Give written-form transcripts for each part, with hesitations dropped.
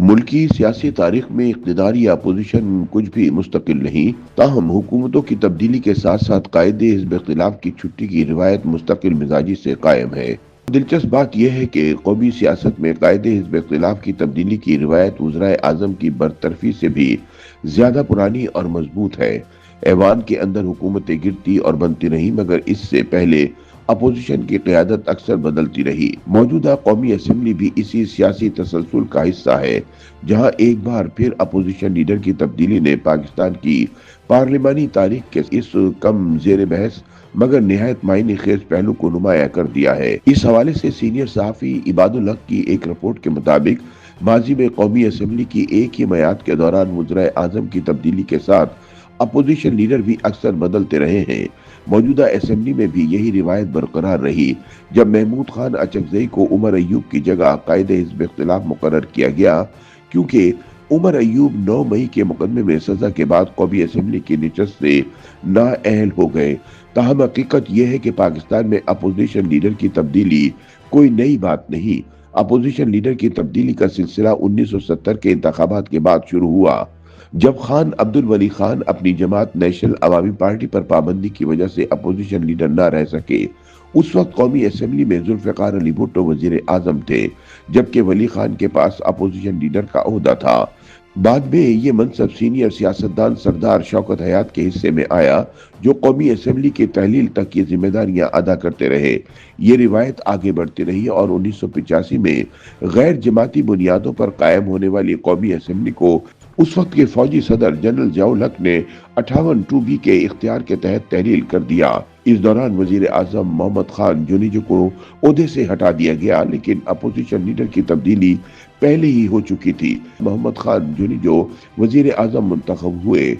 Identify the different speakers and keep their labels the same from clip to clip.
Speaker 1: ملکی سیاسی تاریخ میں اقتدار یا اپوزیشن کچھ بھی مستقل نہیں، تاہم حکومتوں کی تبدیلی کے ساتھ ساتھ قائد حزب اختلاف کی چھٹی کی روایت مستقل مزاجی سے قائم ہے۔ دلچسپ بات یہ ہے کہ قومی سیاست میں قائد حزب اختلاف کی تبدیلی کی روایت وزرائے اعظم کی برطرفی سے بھی زیادہ پرانی اور مضبوط ہے۔ ایوان کے اندر حکومتیں گرتی اور بنتی رہیں، مگر اس سے پہلے اپوزیشن کی قیادت اکثر بدلتی رہی۔ موجودہ قومی اسمبلی بھی اسی سیاسی تسلسل کا حصہ ہے، جہاں ایک بار پھر اپوزیشن لیڈر کی تبدیلی نے پاکستان کی پارلیمانی تاریخ کے اس کم زیر بحث مگر نہایت معنی خیز پہلو کو نمایاں کر دیا ہے۔ اس حوالے سے سینئر صحافی عباد الحق کی ایک رپورٹ کے مطابق ماضی میں قومی اسمبلی کی ایک ہی میعاد کے دوران وزرائے اعظم کی تبدیلی کے ساتھ اپوزیشن لیڈر بھی اکثر بدلتے رہے ہیں۔ موجودہ اسمبلی میں بھی یہی روایت برقرار رہی۔ جب محمود خان اچکزئی کو عمر ایوب کی جگہ قائد حزب اختلاف مقرر کیا گیا، کیونکہ عمر ایوب 9 مئی کے مقدمے میں سزا کے بعد قومی اسمبلی کی نشست سے نااہل ہو گئے۔ تاہم حقیقت یہ ہے کہ پاکستان میں اپوزیشن لیڈر کی تبدیلی کوئی نئی بات نہیں۔ اپوزیشن لیڈر کی تبدیلی کا سلسلہ 1970 کے انتخابات کے بعد شروع ہوا، جب خان عبد الولی خان اپنی جماعت نیشنل عوامی پارٹی پر پابندی کی وجہ سے اپوزیشن لیڈر نہ رہ سکے۔ اس وقت قومی اسمبلی میں ذوالفقار علی بھٹو وزیر اعظم تھے، جبکہ ولی خان کے پاس اپوزیشن لیڈر کا عہدہ تھا۔ بعد میں یہ منصب سینئر سیاستدان سردار شوکت حیات کے حصے میں آیا، جو قومی اسمبلی کی تحلیل تک یہ ذمہ داریاں ادا کرتے رہے۔ یہ روایت آگے بڑھتی رہی اور 1985 میں غیر جماعتی بنیادوں پر قائم ہونے والی قومی اسمبلی کو اس وقت کے فوجی صدر جنرل ضیاء الحق نے 58(2)B کے اختیار کے تحت تحلیل کر دیا۔ اس دوران وزیر اعظم محمد خان جونیجو کو عہدے سے ہٹا دیا گیا، لیکن اپوزیشن لیڈر کی تبدیلی پہلے ہی ہو چکی تھی۔ محمد خان جونیجو وزیر اعظم منتخب ہوئے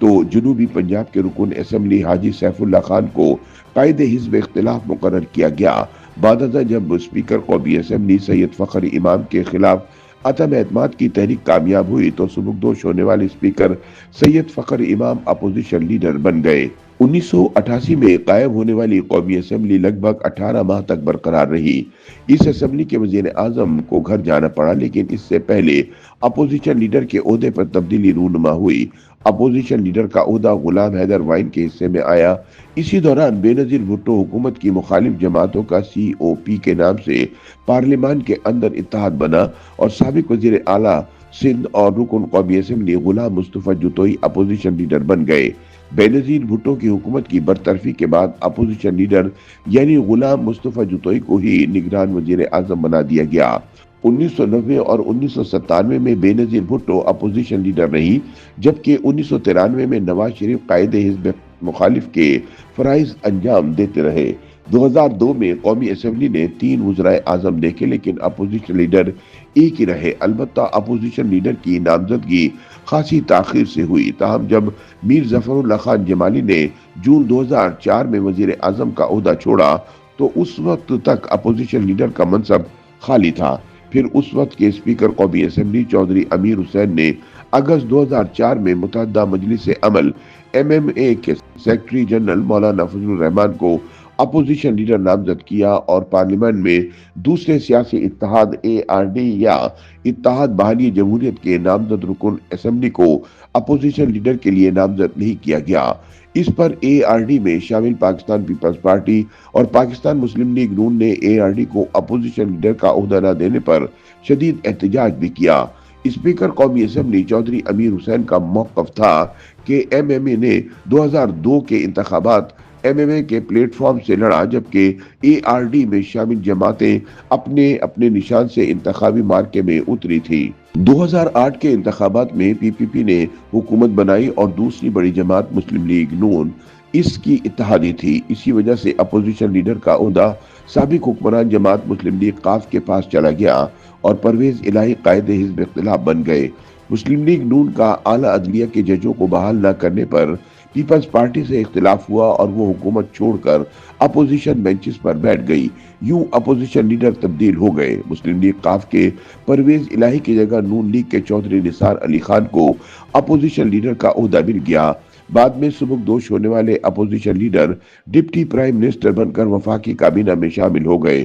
Speaker 1: تو جنوبی پنجاب کے رکن اسمبلی حاجی سیف اللہ خان کو قائد حزب اختلاف مقرر کیا گیا۔ بعد ازاں جب اسپیکر قومی اسمبلی سید فخر امام کے خلاف عدم اعتماد کی تحریک کامیاب ہوئی تو سبکدوش ہونے والے اسپیکر سید فخر امام اپوزیشن لیڈر بن گئے۔ 1988 میں قائم ہونے والی قومی اسمبلی لگ بھگ 18 ماہ تک برقرار رہی۔ اس اسمبلی کے وزیر اعظم کو گھر جانا پڑا، لیکن اس سے پہلے اپوزیشن لیڈر کے عہدے پر تبدیلی رونما ہوئی۔ اپوزیشن لیڈر کا عہدہ غلام حیدر وائن کے حصے میں آیا۔ اسی دوران بے نظیر بھٹو حکومت کی مخالف جماعتوں کا COP کے نام سے پارلیمان کے اندر اتحاد بنا اور سابق وزیر اعلیٰ سندھ اور رکن قومی assembly Ghulam Mustafa Jatoi opposition leader بن گئے۔ بے نظیر بھٹو کی حکومت کی برطرفی کے بعد اپوزیشن لیڈر یعنی غلام مصطفیٰ جتوئی کو ہی نگران وزیر اعظم بنا دیا گیا۔ 1990 اور 1997 میں بے نظیر بھٹو اپوزیشن لیڈر رہی، جبکہ 1993 میں نواز شریف قائد حزب مخالف کے فرائض انجام دیتے رہے۔ 2002 میں قومی اسمبلی نے 3 وزرائے اعظم دیکھے، لیکن اپوزیشن لیڈر ایک ہی رہے۔ البتہ اپوزیشن لیڈر کی نامزدگی خاصی تاخیر سے ہوئی، تاہم جب میر ظفر اللہ خان جمالی نے جون 2004 میں وزیر اعظم کا عہدہ چھوڑا تو اس وقت تک اپوزیشن لیڈر کا منصب خالی تھا۔ پھر اس وقت کے اسپیکر قومی اسمبلی چودھری امیر حسین نے اگست 2004 میں متحدہ مجلس عمل MMA کے سیکرٹری جنرل مولانا فضل الرحمان کو اپوزیشن لیڈر نامزد کیا اور پارلیمان میں دوسرے سیاسی اتحاد ARD یا اتحاد بحالی جمہوریت کے نامزد رکن اسمبلی کو اپوزیشن لیڈر کے لیے نامزد نہیں کیا گیا۔ اس پر ARD میں شامل پاکستان پیپلز پارٹی اور پاکستان مسلم لیگ نون نے ARD کو اپوزیشن لیڈر کا عہدہ نہ دینے پر شدید احتجاج بھی کیا۔ اسپیکر قومی اسمبلی چودھری امیر حسین کا موقف تھا کہ MMA نے 2002 کے انتخابات MMA کے پلیٹ فارم سے لڑا، جبکہ ARD میں شامل جماعتیں اپنے نشان سے انتخابی مارکے میں اتری تھی۔ 2008 کے انتخابات میں PPP نے حکومت بنائی اور دوسری بڑی جماعت مسلم لیگ نون اس کی اتحادی تھی۔ اسی وجہ سے اپوزیشن لیڈر کا عہدہ سابق حکمران جماعت مسلم لیگ قاف کے پاس چلا گیا اور پرویز الہی قائد حزب اختلاف بن گئے۔ مسلم لیگ نون کا اعلیٰ عدلیہ کے ججوں کو بحال نہ کرنے پر پیپلز پارٹی سے اختلاف ہوا اور وہ حکومت چھوڑ کر اپوزیشن بینچز پر بیٹھ گئی۔ یوں اپوزیشن لیڈر تبدیل ہو گئے۔ مسلم لیگ قاف کے پرویز الہی کی جگہ نون لیگ کے چودھری نثار علی خان کو اپوزیشن لیڈر کا عہدہ مل گیا۔ بعد میں سبکدوش ہونے والے opposition leader deputy prime minister بن کر وفاقی کابینہ میں شامل ہو گئے۔